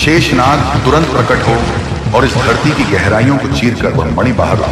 शेषनाग तुरंत प्रकट हो और इस धरती की गहराइयों को चीरकर वह मणि बाहर ला।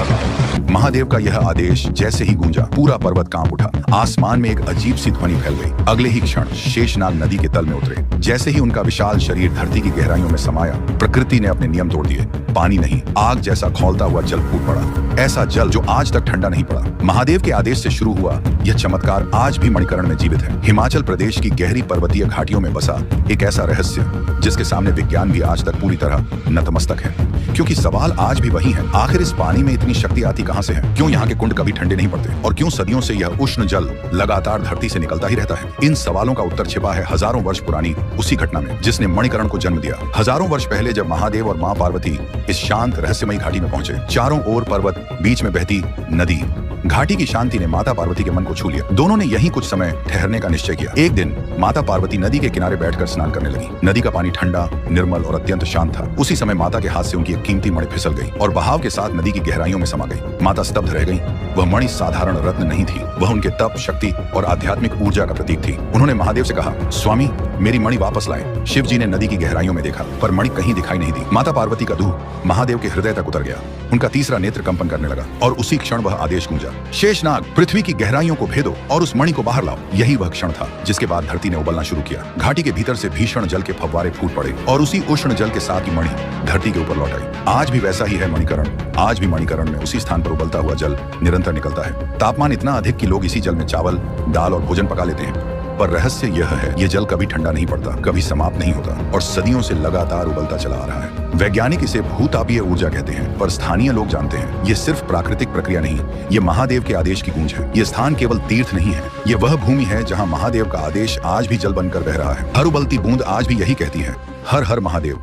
महादेव का यह आदेश जैसे ही गूंजा, पूरा पर्वत कांप उठा। आसमान में एक अजीब सी ध्वनि फैल गई। अगले ही क्षण शेषनाग नदी के तल में उतरे। जैसे ही उनका विशाल शरीर धरती की गहराइयों में समाया, प्रकृति ने अपने नियम तोड़ दिए। पानी नहीं, आग जैसा खौलता हुआ जल फूट पड़ा, ऐसा जल जो आज तक ठंडा नहीं पड़ा। महादेव के आदेश से शुरू हुआ यह चमत्कार आज भी मणिकर्ण में जीवित है। हिमाचल प्रदेश की गहरी पर्वतीय घाटियों में बसा एक ऐसा रहस्य जिसके सामने विज्ञान भी आज तक पूरी तरह नतमस्तक है। क्योंकि सवाल आज भी वही है, आखिर इस पानी में इतनी शक्ति आती कहां से है? क्यों यहाँ के कुंड कभी ठंडे नहीं पड़ते? और क्यों सदियों से यह उष्ण जल लगातार धरती से निकलता ही रहता है? इन सवालों का उत्तर छिपा है हजारों वर्ष पुरानी उसी घटना में जिसने मणिकर्ण को जन्म दिया। हजारों वर्ष पहले जब महादेव और मां पार्वती इस शांत रहस्यमयी घाटी में पहुंचे, चारों ओर पर्वत, बीच में बहती नदी। घाटी की शांति ने माता पार्वती के मन को छू लिया। दोनों ने यहीं कुछ समय ठहरने का निश्चय किया। एक दिन माता पार्वती नदी के किनारे बैठकर स्नान करने लगी। नदी का पानी ठंडा, निर्मल और अत्यंत शांत था। उसी समय माता के हाथ से उनकी एक कीमती मणि फिसल गई और बहाव के साथ नदी की गहराइयों में समा गई। माता स्तब्ध रह गई। वह मणि साधारण रत्न नहीं थी, वह उनके तप, शक्ति और आध्यात्मिक ऊर्जा का प्रतीक थी। उन्होंने महादेव से कहा, स्वामी, मेरी मणि वापस लाएं। शिव जी ने नदी की गहराइयों में देखा, पर मणि कहीं दिखाई नहीं दी। माता पार्वती का दूह महादेव के हृदय तक उतर गया। उनका तीसरा नेत्र कंपन करने लगा और उसी क्षण वह आदेश गूंजा, शेषनाग, पृथ्वी की गहराइयों को भेदो और उस मणि को बाहर लाओ। यही वह क्षण था जिसके बाद धरती ने उबलना शुरू किया। घाटी के भीतर से भीषण जल के फव्वारे फूट पड़े और उसी उष्ण जल के साथ ही मणि धरती के ऊपर लौट आई। आज भी वैसा ही है मणिकर्ण। आज भी मणिकर्ण में उसी स्थान पर उबलता हुआ जल निरंतर निकलता है। तापमान इतना अधिक कि लोग इसी जल में चावल, दाल और भोजन पका लेते हैं। पर रहस्य यह है, ये जल कभी ठंडा नहीं पड़ता, कभी समाप्त नहीं होता और सदियों से लगातार उबलता चला आ रहा है। वैज्ञानिक इसे भूतापीय ऊर्जा कहते हैं, पर स्थानीय लोग जानते हैं ये सिर्फ प्राकृतिक प्रक्रिया नहीं, ये महादेव के आदेश की गूंज है। ये स्थान केवल तीर्थ नहीं है, ये वह भूमि है जहाँ महादेव का आदेश आज भी जल बनकर बह रहा है। हर उबलती बूंद आज भी यही कहती है, हर हर महादेव।